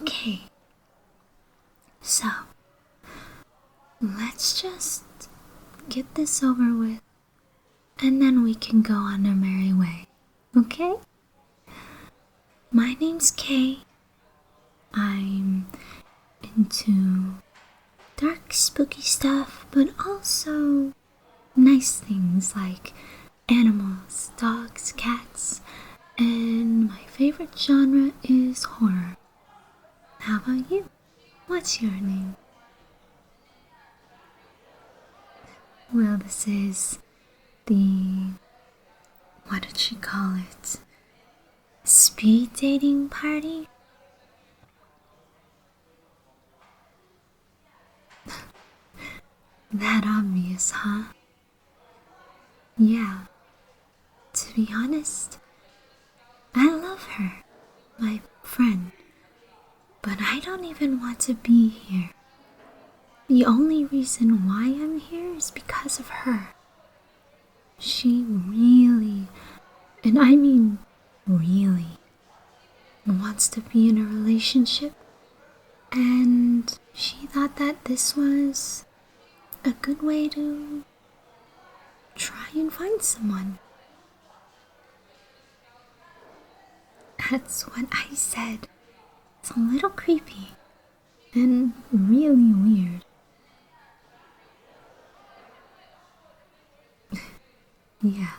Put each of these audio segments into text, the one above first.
Okay. So, let's just get this over with, and then we can go on our merry way, okay? My name's Kay. I'm into dark, spooky stuff, but also nice things like animals, dogs, cats, and my favorite genre is horror. How about you? What's your name? Well, this is the... what did she call it? Speed dating party? That obvious, huh? Yeah. To be honest, I love her, my friend. But I don't even want to be here. The only reason why I'm here is because of her. She really, and I mean really, wants to be in a relationship, and she thought that this was a good way to try and find someone. That's what I said. It's a little creepy and really weird. Yeah,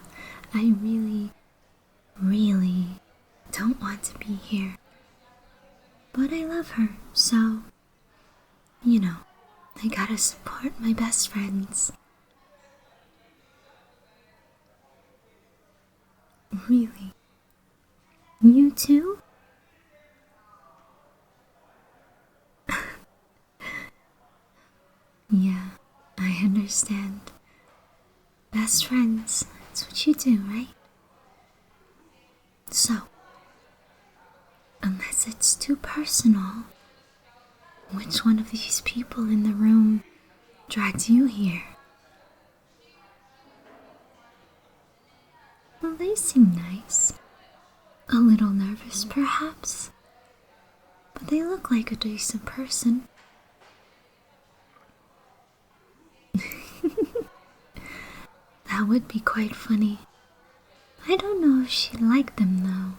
I really don't want to be here. But I love her, so, you know, I gotta support my best friends. Really? You too? Yeah, I understand. Best friends, that's what you do, right? So, unless it's too personal, which one of these people in the room dragged you here? Well, they seem nice. A little nervous, perhaps. But they look like a decent person. That would be quite funny. I don't know if she'd like them, though.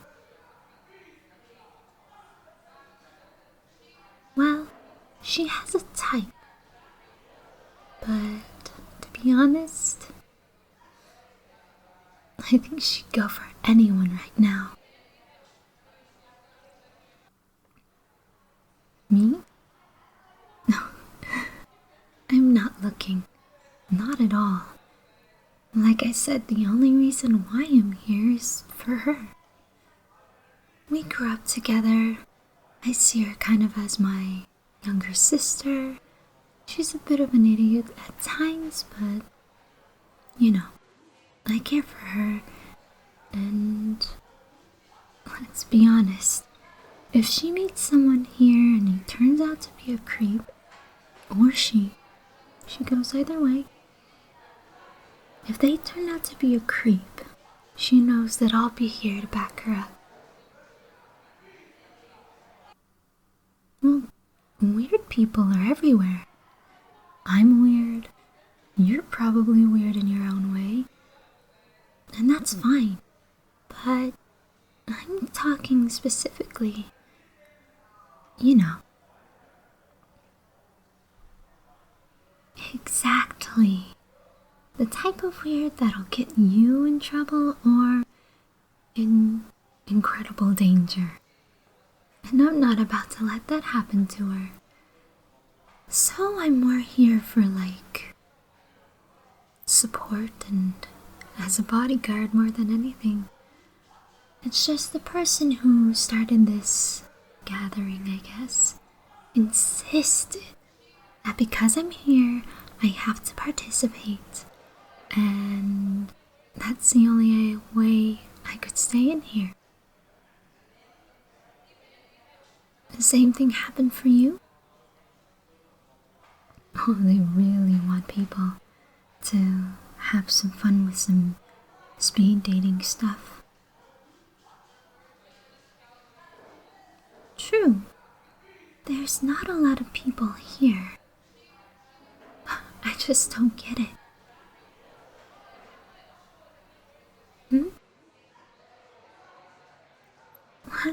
Well, she has a type. But, to be honest, I think she'd go for anyone right now. Me? No, I'm not looking. Not at all. Like I said, the only reason why I'm here is for her. We grew up together. I see her kind of as my younger sister. She's a bit of an idiot at times, but, you know, I care for her, and let's be honest, if she meets someone here and he turns out to be a creep, or she goes either way. If they turn out to be a creep, she knows that I'll be here to back her up. Well, weird people are everywhere. I'm weird. You're probably weird in your own way. And that's fine. But I'm talking specifically, you know. Exactly. The type of weird that'll get you in trouble or in incredible danger. And I'm not about to let that happen to her. So I'm more here for, like, support and as a bodyguard more than anything. It's just the person who started this gathering, I guess, insisted that because I'm here, I have to participate. And that's the only way I could stay in here. The same thing happened for you? Oh, they really want people to have some fun with some speed dating stuff. True. there's not a lot of people here. I just don't get it. Well,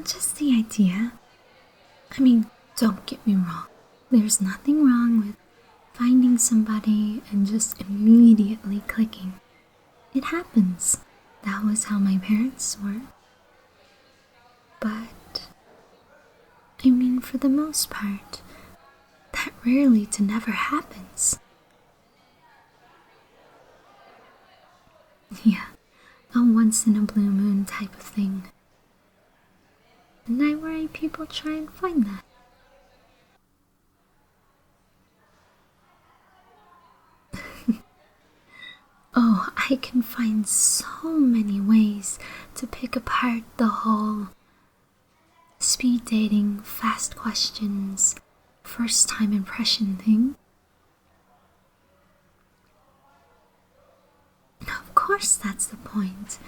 just the idea. I mean, don't get me wrong. There's nothing wrong with finding somebody and just immediately clicking. It happens. That was how my parents were. But, I mean, for the most part, that rarely to never happens. Yeah, a once in a blue moon type of thing. And I worry people try and find that. Oh, I can find so many ways to pick apart the whole speed dating, fast questions, first time impression thing. Of course, that's the point.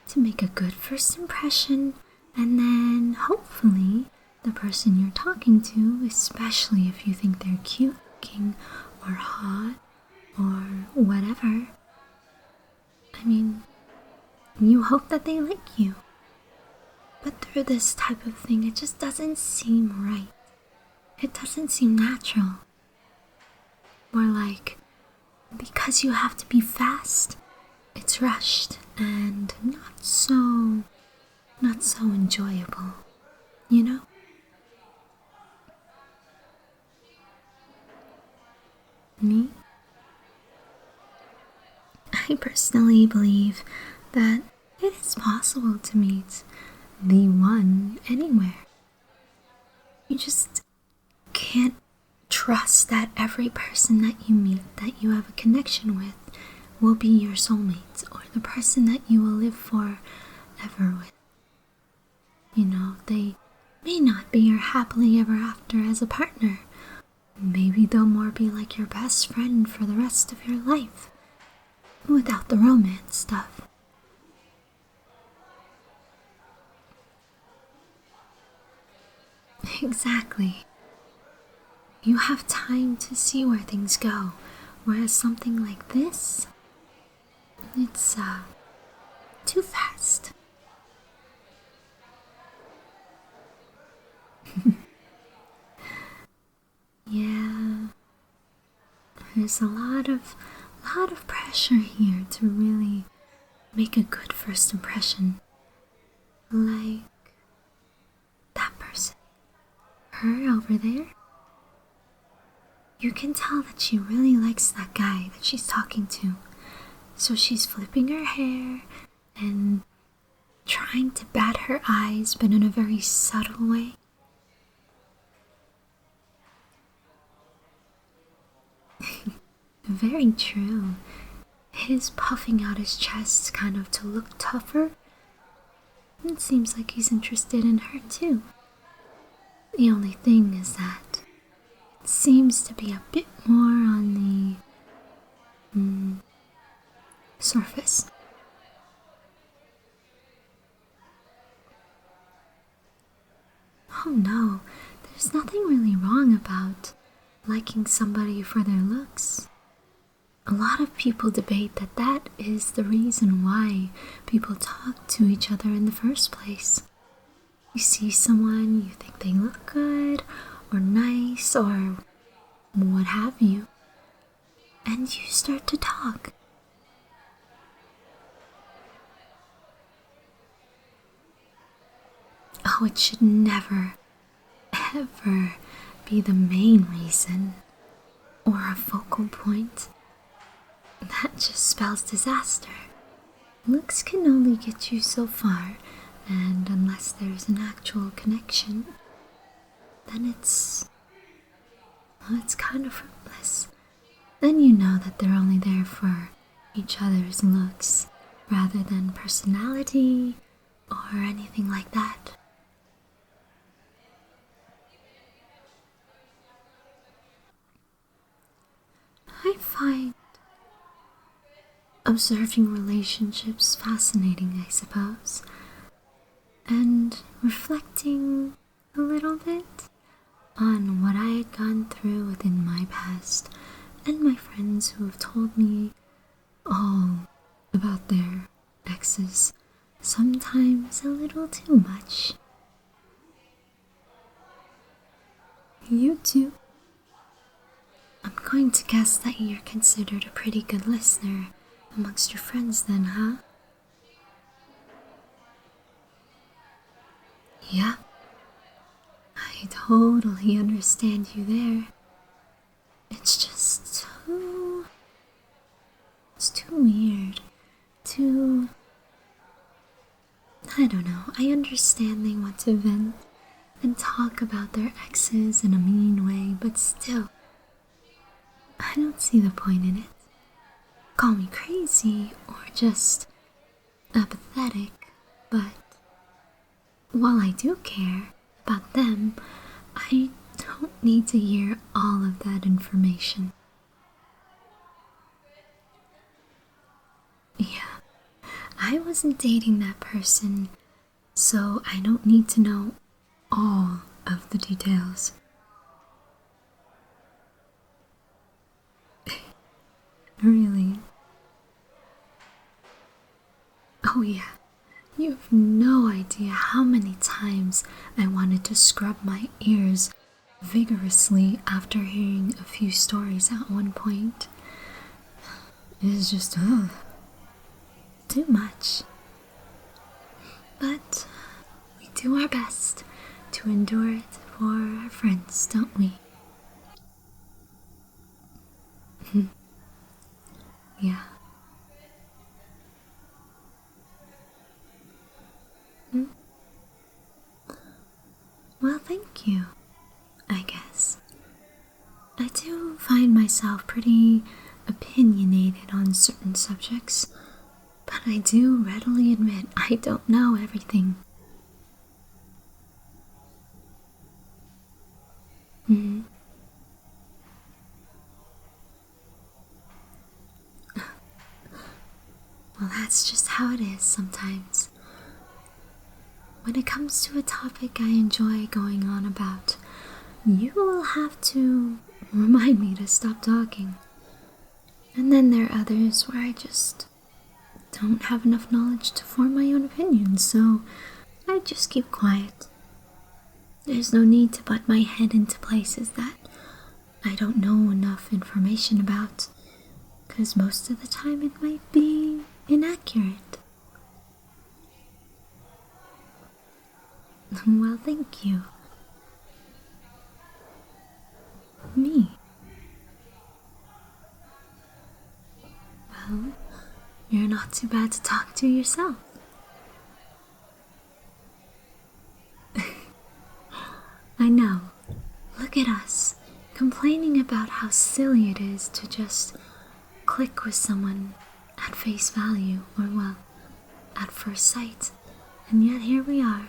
To make a good first impression, and then hopefully the person you're talking to, especially if you think they're cute looking or hot or whatever, I mean, you hope that they like you. But through this type of thing, it just doesn't seem right. It doesn't seem natural. More like, because you have to be fast, it's rushed and not so enjoyable, you know? Me? I personally believe that it is possible to meet the one anywhere. You just can't trust that every person that you meet that you have a connection with will be your soulmate or the person that you will live forever with. You know, they may not be your happily ever after as a partner. Maybe they'll more be like your best friend for the rest of your life, without the romance stuff. Exactly. You have time to see where things go, whereas something like this, it's too fast. Yeah, there's a lot of pressure here to really make a good first impression. Like that person, her over there. You can tell that she really likes that guy that she's talking to. So she's flipping her hair and trying to bat her eyes, but in a very subtle way. Very true. His puffing out his chest kind of to look tougher. It seems like he's interested in her too. The only thing is that it seems to be a bit more on the surface. Oh no, there's nothing really wrong about liking somebody for their looks. A lot of people debate that that is the reason why people talk to each other in the first place. You see someone, you think they look good or nice or what have you, and you start to talk. Oh, it should never, ever be the main reason or a focal point. That just spells disaster. Looks can only get you so far, and unless there's an actual connection, then it's kind of fruitless. Then you know that they're only there for each other's looks, rather than personality or anything like that. I find observing relationships fascinating, I suppose, and reflecting a little bit on what I had gone through within my past and my friends who have told me all about their exes, sometimes a little too much. You too. I'm going to guess that you're considered a pretty good listener amongst your friends then, huh? Yeah. I totally understand you there. It's just it's too weird. I don't know. I understand they want to vent and talk about their exes in a mean way, but still, I don't see the point in it. Call me crazy or just apathetic, but while I do care about them, I don't need to hear all of that information. Yeah, I wasn't dating that person, so I don't need to know all of the details. Really? Oh yeah, you have no idea how many times I wanted to scrub my ears vigorously after hearing a few stories at one point. It is just, too much. But we do our best to endure it for our friends, don't we? Yeah. Well, thank you, I guess. I do find myself pretty opinionated on certain subjects, but I do readily admit I don't know everything. Well, that's just how it is sometimes. When it comes to a topic I enjoy going on about, you will have to remind me to stop talking. And then there are others where I just don't have enough knowledge to form my own opinion, so I just keep quiet. There's no need to butt my head into places that I don't know enough information about, because most of the time it might be inaccurate. Well, thank you. Me? Well, you're not too bad to talk to yourself. I know. Look at us, complaining about how silly it is to just click with someone at face value, or well, at first sight, and yet here we are.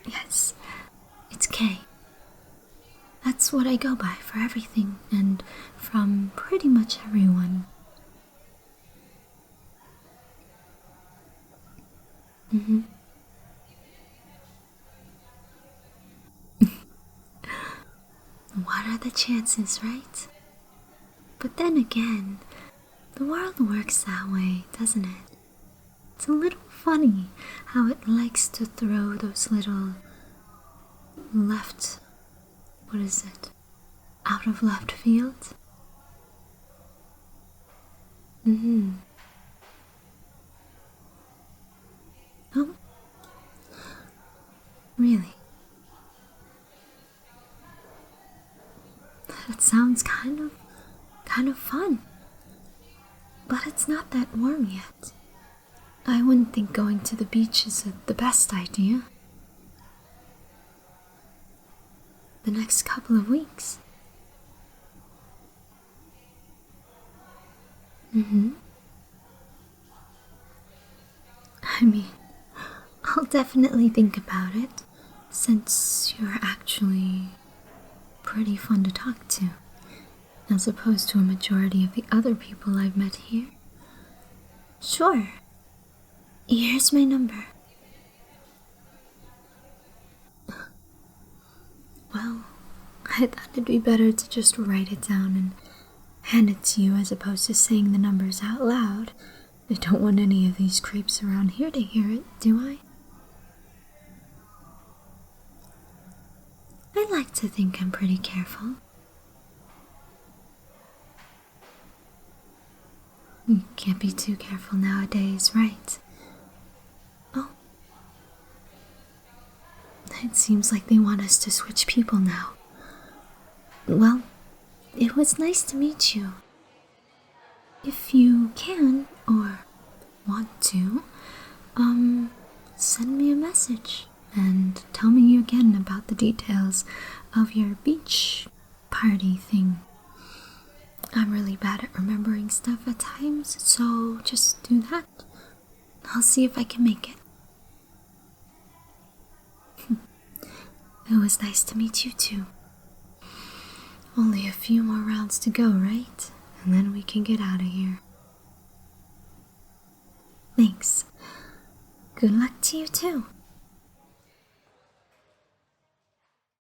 Yes, it's K. That's what I go by for everything, and from pretty much everyone. What are the chances, right? But then again, the world works that way, doesn't it? It's a little funny how it likes to throw those little out of left field? Oh, really? That sounds kind of fun. But it's not that warm yet. I wouldn't think going to the beach is the best idea. The next couple of weeks. I mean, I'll definitely think about it, since you're actually pretty fun to talk to, as opposed to a majority of the other people I've met here. Sure. Here's my number. I thought it'd be better to just write it down and hand it to you as opposed to saying the numbers out loud. I don't want any of these creeps around here to hear it, do I? I like to think I'm pretty careful. You can't be too careful nowadays, right? Oh. It seems like they want us to switch people now. Well, it was nice to meet you. If you can, or want to, send me a message and tell me again about the details of your beach party thing. I'm really bad at remembering stuff at times, so just do that. I'll see if I can make it. It was nice to meet you too. Only a few more rounds to go, right? And then we can get out of here. Thanks. Good luck to you too.